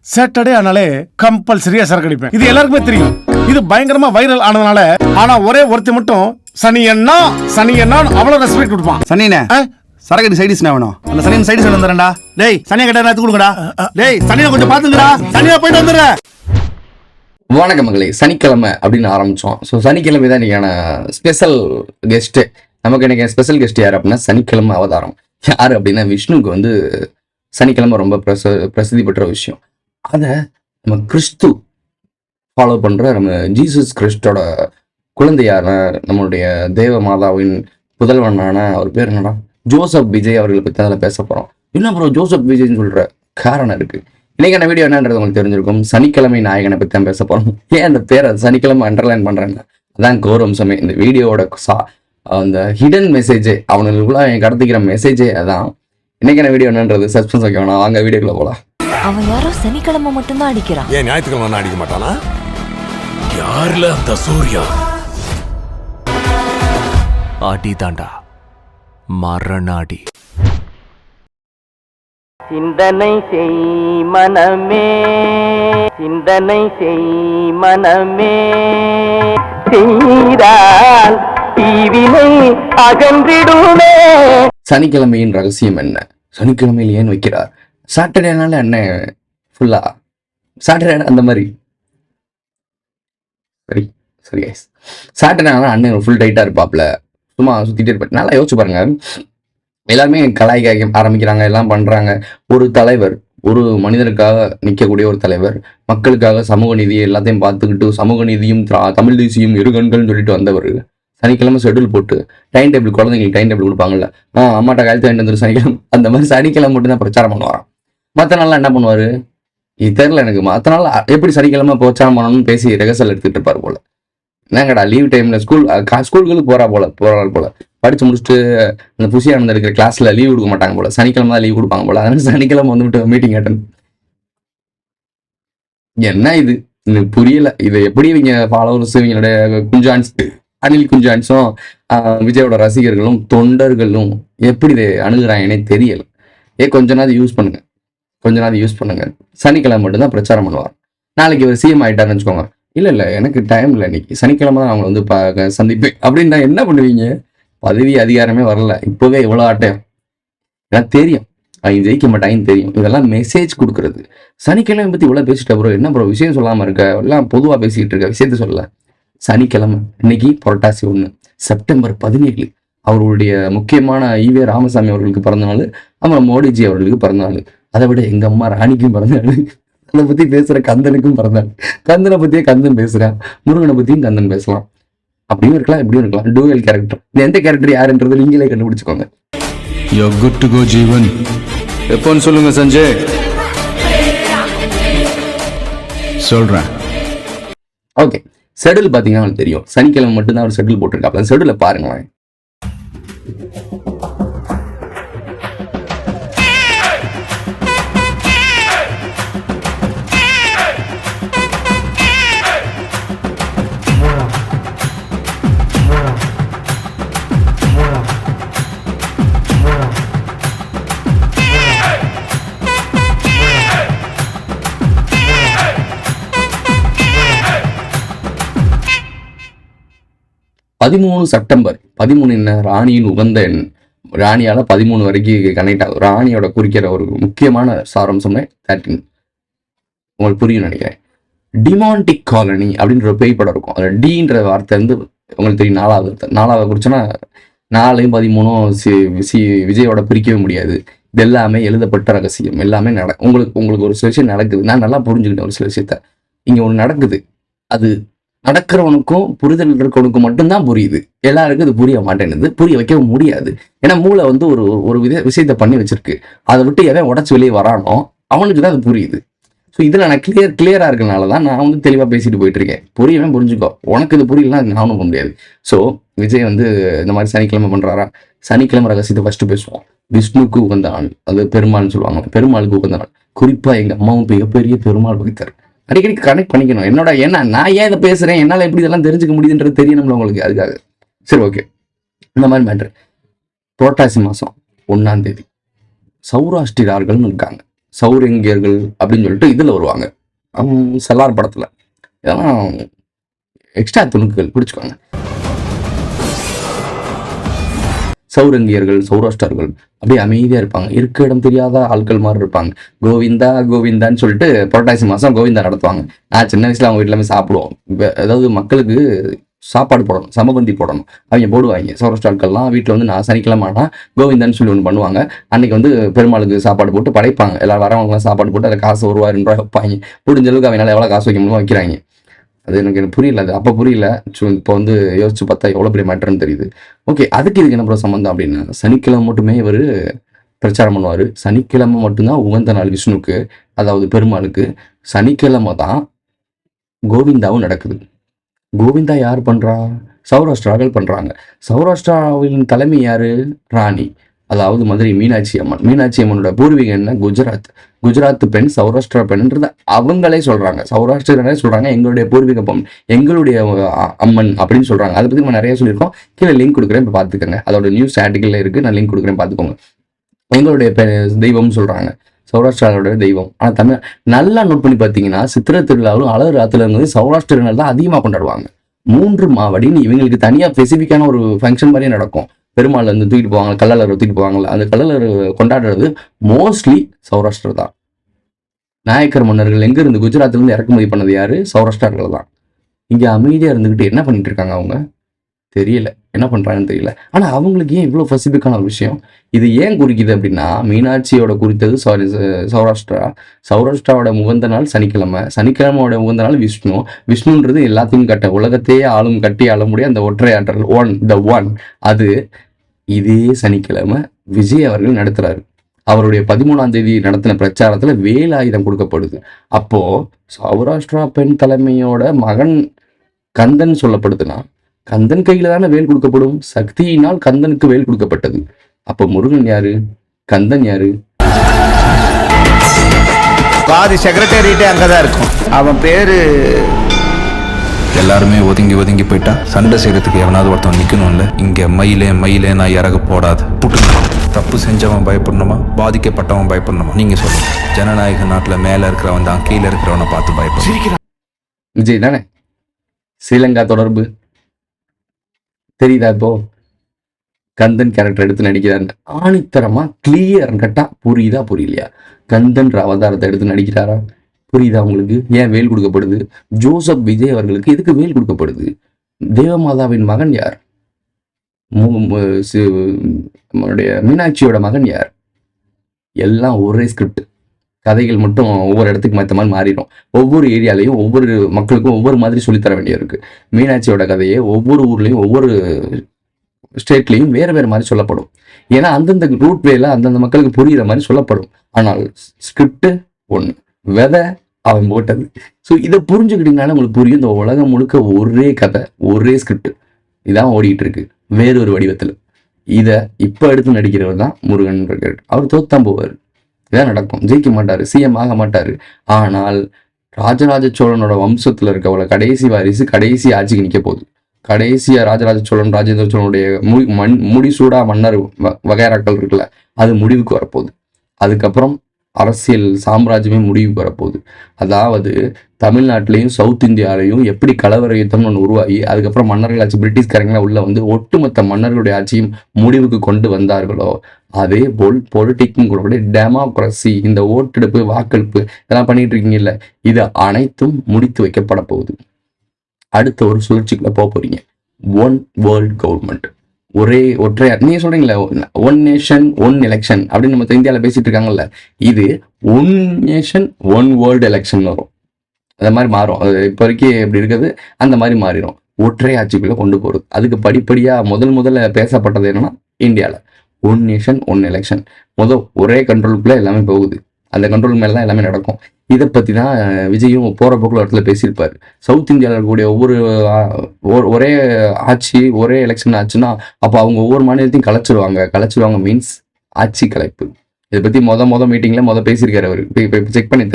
Saturday ஆனாலே கம்பல்சரியா சரக்கு அடிப்பேன். இது எல்லாருக்குமே தெரியும். இது பயங்கரமா வைரல் ஆனதுனால. ஆனா ஒரே ஒருத்தி மட்டும் சனி அண்ணா அவ்வளவு ரெஸ்பெக்ட் கொடுப்பான். சனினே சரக்கு சைடிஸ் வேணும். அந்த சனியன் சைடிஸ் வந்துடுறேன்டா. டேய் சனியை கிட்ட எடுத்து கொடுங்கடா. டேய் சனியை கொஞ்சம் பாத்துங்கடா. சனியா போயிட்டு வந்துடுறேன். வணக்கம் மகளே. சனிக்கிழமை அப்படின்னு ஆரம்பிச்சோம். ஸோ சனிக்கிழமை தான் இன்னைக்கான ஸ்பெஷல் கெஸ்ட். நமக்கு இன்னைக்கு ஸ்பெஷல் கெஸ்ட் யார் அப்படின்னா சனிக்கிழமை அவதாரம். யார் அப்படின்னா விஷ்ணுக்கு வந்து சனிக்கிழமை ரொம்ப பிரசித்தி பெற்ற விஷயம். அதை நம்ம கிறிஸ்து ஃபாலோ பண்ற நம்ம ஜீசஸ் கிறிஸ்டோட குழந்தையான நம்மளுடைய தேவ மாதாவின் புதல்வனான அவர் பேர் என்னடா ஜோசப் விஜய் அவர்களை பற்றி அதில் பேச போறோம். என்ன ப்ரோ ஜோசப் விஜய்ன்னு சொல்ற காரணம் இருக்கு. இன்னைக்கான வீடியோ என்னன்றது உங்களுக்கு தெரிஞ்சிருக்கும். சனிக்கிழமை நாயகனை பற்றி தான் பேச போறோம். ஏன் அந்த பேரை சனிக்கிழமை அண்டர்லைன் பண்றேங்க, அதான் கோரம்சமே. இந்த வீடியோவோட அந்த ஹிடன் மெசேஜே, அவனுக்குள்ள என் கடத்திக்கிற மெசேஜே அதான். இன்னைக்கான வீடியோ என்னன்றது சஸ்பென்ஸ் வைக்க வேணாம், வாங்க வீடியோக்குள்ள போலாம். அவன் யாரோ சனிக்கிழமை மட்டும்தான் அடிக்கிறான். ஏன் ஞாயிற்றுக்கிழமை அடிக்க மாட்டானா? யாருல அந்த சூர்யா ஆடி தாண்டா மரணாடி. சிந்தனை செய் மனமே, சிந்தனை செய் மனமே, செய்தால் தீவினை அகன்றிடுமே. சனிக்கிழமையின் ரகசியம் என்ன? சனிக்கிழமையில் ஏன் வைக்கிறார்? சாட்டர்டேனால என்ன ஃபுல்லா சாட்டர்டே அந்த மாதிரி சரி சரி சாட்டர்டேனால அண்ணன் ஃபுல் டைட்டா இருப்பாப்ல, சும்மா சுத்திட்டே இருப்பாரு. நல்லா யோசிச்சு பாருங்க. எல்லாருமே கலாய்க்க ஆரம்பிக்கிறாங்க, எல்லாம் பண்றாங்க. ஒரு தலைவர், ஒரு மனிதனுக்காக நிற்கக்கூடிய ஒரு தலைவர், மக்களுக்காக சமூக நீதி எல்லாத்தையும் பார்த்துக்கிட்டு சமூக நீதியும் தமிழ் தேசியம் இருகண்கள்னு சொல்லிட்டு வந்தவர் சனிக்கிழமை ஷெட்யூல் போட்டு டைம் டேபிள், குழந்தைங்களுக்கு டைம் டேபிள் கொடுப்பாங்கல்ல, அம்மாட்ட காலத்து வாங்கிட்டு வந்துரு சனிக்கிழமை, அந்த மாதிரி சனிக்கிழமை மட்டும் தான் பிரச்சாரம் பண்ணுவாராம். மற்ற நாள்லாம் என்ன பண்ணுவாரு இது தெரியல எனக்கு. மற்ற நாள் எப்படி சனிக்கிழமை பிரச்சாரம் பண்ணணும்னு பேசி ரெகர்சல் எடுத்துட்டு இருப்பாரு போல. என்னங்கடா லீவ் டைம்ல ஸ்கூல்களுக்கு போல படிச்சு முடிச்சுட்டு அந்த புசியானந்த இருக்கிற கிளாஸ்ல லீவ் கொடுக்க மாட்டாங்க போல, சனிக்கிழமை தான் லீவ் கொடுப்பாங்க போல. அதனால சனிக்கிழமை வந்துட்டு மீட்டிங் அட்டன். என்ன இது புரியல. இதை எப்படி இவங்க ஃபாலோவர்ஸ், இவங்களுடைய குஞ்சான்ஸ், அனில் குஞ்சான்ஸும் விஜயோட ரசிகர்களும் தொண்டர்களும் எப்படி இதை அணுகுறாங்கன்னே தெரியல. கொஞ்ச நாள் யூஸ் பண்ணுங்க. சனிக்கிழமை மட்டும்தான் பிரச்சாரம் பண்ணுவார். நாளைக்கு இவர் சிஎம் ஆயிட்டாருன்னு வச்சுக்கோங்க, இல்ல எனக்கு டைம் இல்லை, இன்னைக்கு சனிக்கிழமை தான் அவங்க வந்து சந்திப்பேன் அப்படின்னு என்ன பண்ணுவீங்க? பதவி அதிகாரமே வரல, இப்பவே எவ்வளவு ஆட்டம் எனக்கு தெரியும். அவங்க ஜெயிக்க மாட்டாங்கன்னு தெரியும். இதெல்லாம் மெசேஜ் கொடுக்கறது. சனிக்கிழமை பத்தி இவ்வளவு பேசிட்ட ப்ரோ, என்ன ப்ரோ விஷயம் சொல்லாம இருக்க, எல்லாம் பொதுவா பேசிட்டு இருக்க, விஷயத்த சொல்லல. சனிக்கிழமை இன்னைக்கு புரட்டாசி 1 செப்டம்பர் 17 அவர்களுடைய முக்கியமான ஈவே ராமசாமி அவர்களுக்கு பிறந்தநாள், அப்புறம் மோடிஜி அவர்களுக்கு பிறந்தநாள். அதை விட எங்க அம்மா ராணிக்கும் பிறந்தநாள். அதை பத்தி பேசுற கந்தனுக்கும் பிறந்தாள். கந்தனை பத்தியே கந்தன் பேசுறேன், முருகனை பத்தியும் கந்தன் பேசலாம். அப்படியும் இருக்கலாம், இப்படியும் இருக்கலாம். Dual character. இது எந்த கேரக்டர் யாருன்றது நீங்களே கண்டுபிடிச்சுக்கோங்க. You're good to go ஜீவன். எப்போன்னு சொல்லுங்க சஞ்சய். சொல்றேன். ஓகே, ஷெட்யூல் பாத்தீங்கன்னா உங்களுக்கு தெரியும். சனிக்கிழமை மட்டும்தான் ஒரு ஷெட்யூல் போட்டிருக்காப்ல. ஷெட்யூல பாருங்களேன். செப்டம்பர் 13 என்ன? ராணியின் உகந்த எண். ராணியால 13 வரைக்கும் கனெக்ட் ஆகும். ராணியோட குறிக்கிற ஒரு முக்கியமான சாரம்சமே 13. உங்களுக்கு புரியும் நினைக்கிறேன். டிமாண்டிக் காலனி அப்படின்ற ஒரு பேய் படம் இருக்கும். அதில் டீன்ற வார்த்தை வந்து உங்களுக்கு தெரியும். 4வது குறிச்சோன்னா 4 13 விஜயோட பிரிக்கவே முடியாது. இது எல்லாமே எழுதப்பட்ட ரகசியம். எல்லாமே உங்களுக்கு ஒரு சில விஷயம் நடக்குது. நான் நல்லா புரிஞ்சுக்கிட்டேன் ஒரு சில விஷயத்த. இங்க ஒன்று நடக்குது, அது நடக்கிறவனுக்கும் புரிதல் இருக்கவனுக்கும் மட்டும்தான் புரியுது. எல்லாருக்கும் அது புரிய மாட்டேங்குது, புரிய வைக்கவும் முடியாது. ஏன்னா மூளை வந்து ஒரு விஷயத்த பண்ணி வச்சிருக்கு. அதை விட்டு எவன் உடச்சு வெளியே வரானோ அவனுக்கு தான் அது புரியுது. ஸோ இதில் நான் கிளியரா இருக்கனால தான் நான் வந்து தெளிவாக பேசிட்டு போயிட்டு இருக்கேன். புரியவன் புரிஞ்சுக்கோ, உனக்கு இது புரியலன்னா அது நானும் பண்ண முடியாது. ஸோ விஜய் வந்து இந்த மாதிரி சனிக்கிழமை பண்றாரா? சனிக்கிழமை ரகசியத்தை ஃபர்ஸ்ட் பேசுவோம். விஷ்ணுக்கு உகந்த நாள், அது பெருமாள்னு சொல்லுவாங்க. பெருமாளுக்கு உகந்த நாள். குறிப்பா எங்க அம்மாவும் மிகப்பெரிய பெருமாள் பக்தர். அடிக்கடி கனெக்ட் பண்ணிக்கணும். ஏன்னா நான் ஏன் இதை பேசுறேன், என்னால எப்படி இதெல்லாம் தெரிஞ்சுக்க முடியுதுன்றது தெரியணும்ல உங்களுக்கு. அதுக்காக சரி ஓகே. இந்த மாதிரி மேட்ரு. புரட்டாசி மாசம் 1ஆம் தேதி சௌராஷ்டிரார்கள்னு இருக்காங்க. சௌரங்கியர்கள் அப்படின்னு சொல்லிட்டு இதில் வருவாங்க செல்லார் படத்தில். இதெல்லாம் எக்ஸ்ட்ரா துணுக்குகள் பிடிச்சிக்கோங்க. சௌரங்கியர்கள், சௌராஷ்டிரர்கள் அப்படியே அமைதியா இருப்பாங்க, இருக்க இடம் தெரியாத ஆட்கள் மாதிரி இருப்பாங்க. கோவிந்தா கோவிந்தான்னு சொல்லிட்டு புரட்டாசி மாசம் கோவிந்தா நடத்துவாங்க. நான் சின்ன வயசுல அவங்க வீட்டுல போய் சாப்பிடுவோம். அதாவது மக்களுக்கு சாப்பாடு போடணும், சமபந்தி போடணும், அவங்க போடுவாங்க. சௌராஷ்டிர ஆட்கள்லாம் வீட்டில் வந்து நான் சனிக்கிழமை ஆனால் கோவிந்தான்னு சொல்லி ஒன்று பண்ணுவாங்க. அன்னைக்கு வந்து பெருமாளுக்கு சாப்பாடு போட்டு படைப்பாங்க. எல்லாரும் வரவங்களுக்குலாம் சாப்பாடு போட்டு அதை காசு ₹1 2 வைப்பாங்க. முடிஞ்ச அளவுக்கு அவங்களால எவ்வளோ காசு வைக்க முடியுமோ வைக்கிறாங்க. அது எனக்கு புரியல, அது அப்போ புரியல. இப்போ வந்து யோசிச்சு பார்த்தா எவ்வளோ பெரிய மேட்டர்னு தெரியுது. ஓகே, அதுக்கு இதுக்கு என்ன ப்ரோ சம்மந்தம் அப்படின்னா, சனிக்கிழமை மட்டுமே இவர் பிரச்சாரம் பண்ணுவார். சனிக்கிழமை மட்டும்தான் உகந்த நாள் விஷ்ணுக்கு, அதாவது பெருமாளுக்கு. சனிக்கிழமை தான் கோவிந்தாவும் நடக்குது. கோவிந்தா யார் பண்றா? சௌராஷ்டிராக்கள் பண்றாங்க. சௌராஷ்டிராவின் தலைமை யாரு? ராணி, அதாவது மதுரை மீனாட்சி அம்மன். மீனாட்சி அம்மனோட பூர்வீகம் என்ன? குஜராத். குஜராத் பெண், சௌராஷ்டிரா பெண்ன்றது அவங்களே சொல்றாங்க. சௌராஷ்டிரனே சொல்றாங்க எங்களுடைய பூர்வீக பெண், எங்களுடைய அம்மன் அப்படின்னு சொல்றாங்க. அதை பத்தி நம்ம நிறைய சொல்லியிருக்கோம். கீழே லிங்க் கொடுக்குறேன், இப்போ பார்த்துக்கோங்க. அதோட நியூஸ் ஆர்டிக்கல்ல இருக்கு, நான் லிங்க் கொடுக்குறேன், பார்த்துக்கோங்க. எங்களுடைய தெய்வம்னு சொல்றாங்க, சௌராஷ்டிராவோட தெய்வம். ஆனால் தமிழ் நல்லா நோட் பண்ணி பார்த்தீங்கன்னா, சித்திரை திருவிழாவும் அழகு ராத்துல இருந்து சௌராஷ்டிரர்கள் தான் அதிகமாக கொண்டாடுவாங்க. 3 மாவடின்னு இவங்களுக்கு தனியாக ஸ்பெசிஃபிக்கான ஒரு ஃபங்க்ஷன் மாதிரியே நடக்கும். பெருமாள் வந்து தூக்கிட்டு போவாங்க, கள்ளலர் தூக்கிட்டு போவாங்கல்ல, அந்த கள்ளலர் கொண்டாடுறது மோஸ்ட்லி சௌராஷ்டிரா தான். நாயக்கர் மன்னர்கள் எங்க இருந்து? குஜராத்ல இருந்து இறக்குமதி பண்ணது யாரு? சௌராஷ்டிரார்கள் தான். இங்க அமைதியா இருந்துகிட்டு என்ன பண்ணிட்டு இருக்காங்க அவங்க? தெரியல, என்ன பண்றாங்கன்னு தெரியல. ஆனா அவங்களுக்கு ஏன் இவ்வளவு ஸ்பெசிஃபிக்கான ஒரு விஷயம்? இது ஏன் குறிக்குது அப்படின்னா, மீனாட்சியோட குறித்தது சௌராஷ்டிரா, சௌராஷ்டிராவோட உகந்த நாள் சனிக்கிழமை, சனிக்கிழமையோட உகந்த நாள் விஷ்ணு. விஷ்ணுன்றது எல்லாத்தையும் உலகத்தையே கட்டி ஆள அந்த ஒற்றை ஆற்றல், ஒன். அது இதே சனிக்கிழமை விஜய் அவர்கள் நடத்துறாரு. அவருடைய 13ஆம் தேதி நடத்தின பிரச்சாரத்துல வேலாயுதம் கொடுக்கப்படுது. அப்போ சௌராஷ்டிரா பெண் தலைமையோட மகன் கந்தன் சொல்லப்படுதுன்னா, கந்தன் கையில தானே வேல் கொடுக்கப்படும். சக்தியினால் கந்தனுக்கு வேல் கொடுக்கப்பட்டது. அப்ப முருகன் யாரு? கந்தன் யாரு? பாதி செக்ரட்டேரியட்டே அங்கதான் இருக்கும். அவன் பேரு எல்லாருமே ஒதுங்கி ஒதுங்கி போயிட்டா சண்டை செய்யறதுக்கு எவனாவது ஒருத்தன் நிக்கணும்ல. இங்க மயிலே நான் இறக போடாது. தப்பு செஞ்சவன் பயப்படணுமா, பாதிக்கப்பட்டவன் பயப்படணுமா? நீங்க சொல்லுங்க. ஜனநாயக நாட்டுல மேல இருக்கிறவன் தான் கீழே இருக்கிறவனை பார்த்து பயப்படும். விஜய் தானே. ஸ்ரீலங்கா தொடர்பு தெரியுதா? இப்போ கந்தன் கேரக்டர் எடுத்து நடிக்கிறாரு. ஆணித்தரமா கிளியர் கட்டா புரியுதா புரியலையா? கந்தன் அவதாரத்தை எடுத்து நடிக்கிறாரா? புரியுதா உங்களுக்கு? ஏன் வேல் கொடுக்கப்படுது? ஜோசப் விஜய் அவர்களுக்கு எதுக்கு வேல் கொடுக்கப்படுது? தேவமாதாவின் மகன் யார்? நம்மளுடைய மீனாட்சியோட மகன் யார்? எல்லாம் ஒரே ஸ்கிரிப்ட். கதைகள் மட்டும் ஒவ்வொரு இடத்துக்கு மற்ற மாதிரி மாறிடும். ஒவ்வொரு ஏரியாலையும் ஒவ்வொரு மக்களுக்கும் ஒவ்வொரு மாதிரி சொல்லித்தர வேண்டிய இருக்கு. மீனாட்சியோட கதையை ஒவ்வொரு ஊர்லயும் ஒவ்வொரு ஸ்டேட்லையும் வேறு வேறு மாதிரி சொல்லப்படும். ஏன்னா அந்தந்த ரூட் வேல அந்தந்த மக்களுக்கு புரியுற மாதிரி சொல்லப்படும். ஆனால் ஸ்கிரிப்ட் ஒன்று, விதை அவன் போட்டது. ஸோ இதை புரிஞ்சுக்கிட்டீங்கனால உங்களுக்கு புரியும். இந்த உலகம் முழுக்க ஒரே கதை, ஒரே ஸ்கிரிப்ட் இதான் ஓடிட்டு இருக்கு, வேறொரு வடிவத்தில். இதை இப்போ எடுத்து நடிக்கிறவர் தான் முருகன். அவர் தோத்தான் போவார். இதான் நடக்கும். ஜெயிக்க மாட்டாரு, சிஎம் ஆக மாட்டாரு. ஆனால் ராஜராஜ சோழனோட வம்சத்துல இருக்கவள கடைசி வாரிசு கடைசி ஆட்சிக்கு நிற்க போகுது. கடைசியா ராஜராஜ சோழன், ராஜேந்திர சோழனுடைய முடிசூடா மன்னர் வகைராக்கள் இருக்குல்ல, அது முடிவுக்கு வரப்போகுது. அதுக்கப்புறம் அரசியல் சாம்ராஜ்யமே முடிவுக்கு வரப்போகுது. அதாவது தமிழ்நாட்டிலையும் சவுத் இந்தியாவிலையும் எப்படி கலவர யுத்தம்னு ஒன்று உருவாகி அதுக்கப்புறம் மன்னர்கள் ஆட்சி, பிரிட்டிஷ்காரங்களாம் உள்ள வந்து ஒட்டுமொத்த மன்னர்களுடைய ஆட்சியும் முடிவுக்கு கொண்டு வந்தார்களோ, அதே போல் பொலிட்டிக்கும் கூட டெமோக்ரஸி, இந்த ஓட்டெடுப்பு வாக்கெடுப்பு இதெல்லாம் பண்ணிட்டு இருக்கீங்கல்ல, இது அனைத்தும் முடித்து வைக்கப்பட போகுது. அடுத்த ஒரு சுழற்சிக்குள்ள போக போறீங்க. ஒன் வேர்ல்ட் கவர்மெண்ட், ஒற்றையா. நீங்க சொல்றீங்களா ஒன் நேஷன் ஒன் எலெக்ஷன் அப்படின்னு நம்ம இந்தியாவில் பேசிட்டு இருக்காங்கல்ல, இது one nation one world election வரும். அந்த மாதிரி மாறும். அது இப்போ வரைக்கும் எப்படி இருக்குது அந்த மாதிரி மாறிடும். ஒற்றை ஆட்சிக்குள்ள கொண்டு போறது. அதுக்கு படிப்படியா முதல்ல பேசப்பட்டது என்னன்னா, இந்தியாவில் ஒன் நேஷன் ஒன் எலெக்ஷன். ஒரே கண்ட்ரோலுக்குள்ள எல்லாமே போகுது. அந்த கண்ட்ரோல் மேல தான் எல்லாமே நடக்கும். இதை பத்தி தான் விஜயும் போற போக்குள்ள இடத்துல பேசியிருப்பாரு. சவுத் இந்தியாவில் இருக்கக்கூடிய ஒரே ஆட்சி ஒரே எலெக்ஷன் ஆச்சுன்னா அப்போ அவங்க ஒவ்வொரு மாநிலத்தையும் கலைச்சிருவாங்க மீன்ஸ் ஆட்சி கலைப்பு. இதை பத்தி மீட்டிங்ல பேசியிருக்காரு அவரு. இப்போ செக் பண்ணி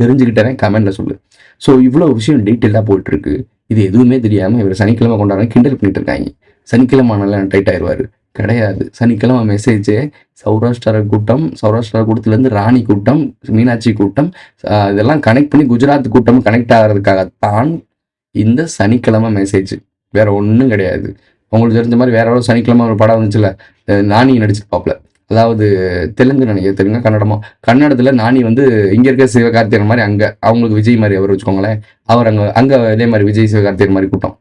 தெரிஞ்சுக்கிட்டேன், கமெண்ட்ல சொல்லு. ஸோ இவ்வளவு விஷயம் டீட்டெயிலாக போயிட்டு இருக்கு. இது எதுவுமே தெரியாம இவர் சனிக்கிழமை கொண்டாடுறாங்க, கிண்டல் பண்ணிட்டு இருக்காங்க. சனிக்கிழமை டைட் ஆயிடுவாரு. கிடையாது. சனிக்கிழமை மெசேஜ் சௌராஷ்டிரா கூட்டத்துலேருந்து ராணி கூட்டம், மீனாட்சி கூட்டம், இதெல்லாம் கனெக்ட் பண்ணி குஜராத் கூட்டம் கனெக்ட் ஆகிறதுக்காகத்தான் இந்த சனிக்கிழமை மெசேஜ். வேற ஒன்றும் கிடையாது. உங்களுக்கு தெரிஞ்ச மாதிரி வேற எவ்வளோ சனிக்கிழமை ஒரு படம் வந்துச்சுல, நானி நடிச்சிருப்பாப்ல, அதாவது தெலுங்கு நினைக்கிறேன், தெலுங்கு கன்னடத்தில் நானி வந்து இங்கே இருக்க சிவகார்த்திகேயன் மாதிரி அங்கே அவங்களுக்கு விஜய் மாதிரி அவர் வச்சுக்கோங்களேன். அவர் அங்கே இதே மாதிரி விஜய் சிவகார்த்திகேயன் மாதிரி கூட்டம்.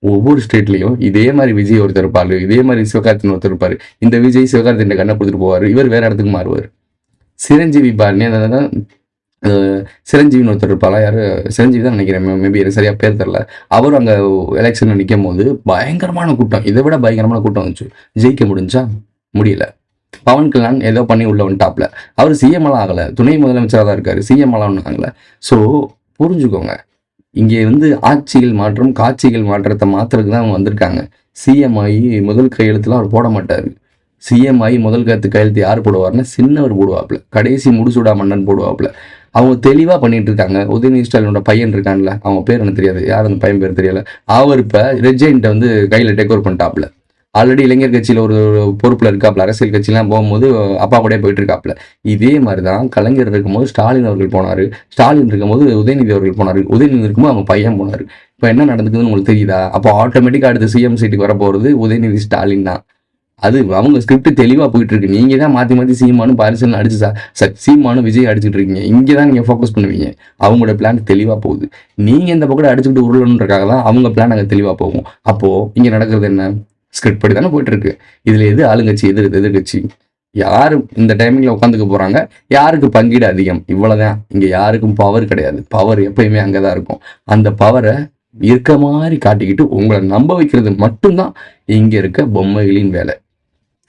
ஒவ்வொரு ஸ்டேட்லையும் இதே மாதிரி விஜய் ஒருத்தர் இருப்பார், இதே மாதிரி சிவகார்த்திகேயன் ஒருத்தர் இருப்பார். இந்த விஜய் சிவகார்த்திகேயன் கண்ணை கொடுத்துட்டு போவார், இவர் வேற இடத்துக்கு மாறுவார். சிரஞ்சீவி பாருங்க, சிரஞ்சீவின்னு ஒருத்தர் இருப்பாளா, யாரு சிரஞ்சீவி தான் நினைக்கிறேன், மேபி எனக்கு சரியா பேர் தெரியல. அவரும் அங்கே எலெக்ஷனில் நிற்கும் போது பயங்கரமான கூட்டம், இதை விட பயங்கரமான கூட்டம் வந்துச்சு. ஜெயிக்க முடிஞ்சா முடியல. பவன் கல்யாண் ஏதோ பண்ணி உள்ள வந்துட்டாப்ல. அவர் சிஎம் எல்லாம் ஆகலை, துணை முதலமைச்சராக தான் இருக்காரு, சிஎம் எல்லாம் ஆகலை. ஸோ புரிஞ்சுக்கோங்க, இங்கே வந்து ஆட்சிகள் மாற்றம் காட்சிகள் மாற்றத்தை மாற்றுறதுக்கு தான் அவங்க வந்திருக்காங்க. சிஎம் ஆகி முதல் கையெழுத்துலாம் அவர் போட மாட்டார். சிஎம் ஆகி முதல் கையெழுத்து யார் போடுவார்னா சின்னவர் போடுவாப்புல, கடைசி முடிசூடா மன்னன் போடுவாப்புல. அவங்க தெளிவாக பண்ணிட்டு இருக்காங்க. உதயநிதி ஸ்டாலினோட பையன் இருக்கான்ல, அவங்க பேர் எனக்கு தெரியாது, யார் அந்த பையன் பேர் தெரியல. அவர் இப்போ ரெஜெயின்ட்டை வந்து கையில் டேக் ஓவர் பண்ணிட்டாப்புல. ஆல்ரெடி இளைஞர் கட்சியில் ஒரு பொறுப்பில் இருக்காப்புல, அரசியல் கட்சியெலாம் போகும்போது அப்பா கூட போயிட்டு இருக்காப்புல. இதே மாதிரி தான் கலைஞர் இருக்கும்போது ஸ்டாலின் அவர்கள் போனார், ஸ்டாலின் இருக்கும்போது உதயநிதி அவர்கள் போனார், உதயநிதி இருக்கும்போது அவங்க பையன் போனார். இப்போ என்ன நடந்துக்குதுன்னு உங்களுக்கு தெரியுதா? அப்போ ஆட்டோமேட்டிக்காக அடுத்த சிஎம் சீட்டுக்கு வரப்போகிறது உதயநிதி ஸ்டாலின் தான். அது அவங்க ஸ்கிரிப்ட் தெளிவாக போயிட்டு இருக்கு. நீங்கள் தான் மாற்றி சீமானும் பாரிசல் அடிச்சு சீமானும் விஜய் அடிச்சுட்டு இருக்கீங்க. இங்கே தான் நீங்கள் ஃபோக்கஸ் பண்ணுவீங்க. அவங்களோட பிளான் தெளிவாக போகுது. நீங்கள் இந்த பக்கம் அடிச்சுக்கிட்டு உருளணுன்றக்காக தான் அவங்க பிளான் அங்கே தெளிவாக போகும். அப்போது இங்கே நடக்கிறது என்ன? ஸ்கிரிப்ட் படி தானே போயிட்டு இருக்கு. இதுல எது ஆளுங்கட்சி, எதிர்கட்சி, யாரு இந்த டைமிங்ல உட்காந்துக்க போறாங்க, யாருக்கு பங்கீடு அதிகம், இவ்வளவுதான். இங்க யாருக்கும் பவர் கிடையாது. பவர் எப்பயுமே அங்கதான் இருக்கும். அந்த பவரை இருக்க மாதிரி காட்டிக்கிட்டு உங்களை நம்ப வைக்கிறது மட்டும்தான் இங்க இருக்க பொம்மைகளின் வேலை.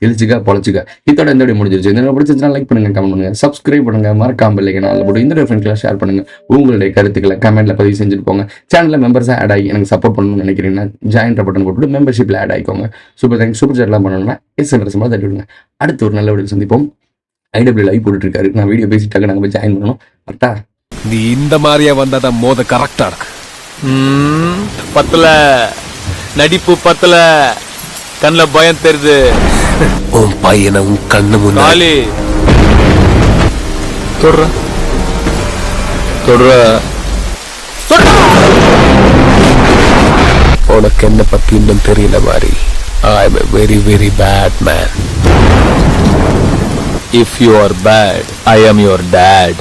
எழுச்சிக்கா பொழைச்சிக்கா. இதோட இந்த வீடியோ முடிஞ்சிருச்சு. இந்த பிடிச்சிருந்தா லைக் பண்ணுங்க, கமெண்ட் பண்ணுங்க, சப்ஸ்கிரைப் பண்ணுங்க, மறக்காம இல்லைங்க நல்ல போட்டு இந்த ஃப்ரெண்ட்ஸ்லாம் ஷேர் பண்ணுங்க. உங்களுடைய கருத்துக்களை கமெண்ட்ல பதிவு செஞ்சுட்டு போங்க. சேனல்ல மெம்பர்ஸாக ஆட் ஆகி எனக்கு சப்போர்ட் பண்ணணும்னு நினைக்கிறீங்கன்னா ஜாயின் பட்டன் போட்டு மெம்பர்ஷிப்ல ஆட் ஆகிக்கோங்க. Super thanks. சூப்பர் சேட்லாம் பண்ணணும்னா எஸ்என்எஸ் தட்டி விடுங்க. அடுத்து ஒரு நல்ல வீடியோ சந்திப்போம். ஐடபிள்யூ லைவ் போட்டுட்டு இருக்காரு. நான் வீடியோ பேசிட்டாக்க நாங்கள் போய் ஜாயின் பண்ணணும். கரெக்டா? நீ இந்த மாதிரியா வந்தாதான் மோத கரெக்டா இருக்கு. பத்தல நடிப்பு, பத்தல கண்ணில் பயம் தெரியுது. உன் பையனை உன் கண்ணு முன்னாடி தொடுற உனக்கு என்ன பத்தி இன்னும் தெரியல மாதிரி. I am a very very bad man. If you are bad, I am your dad.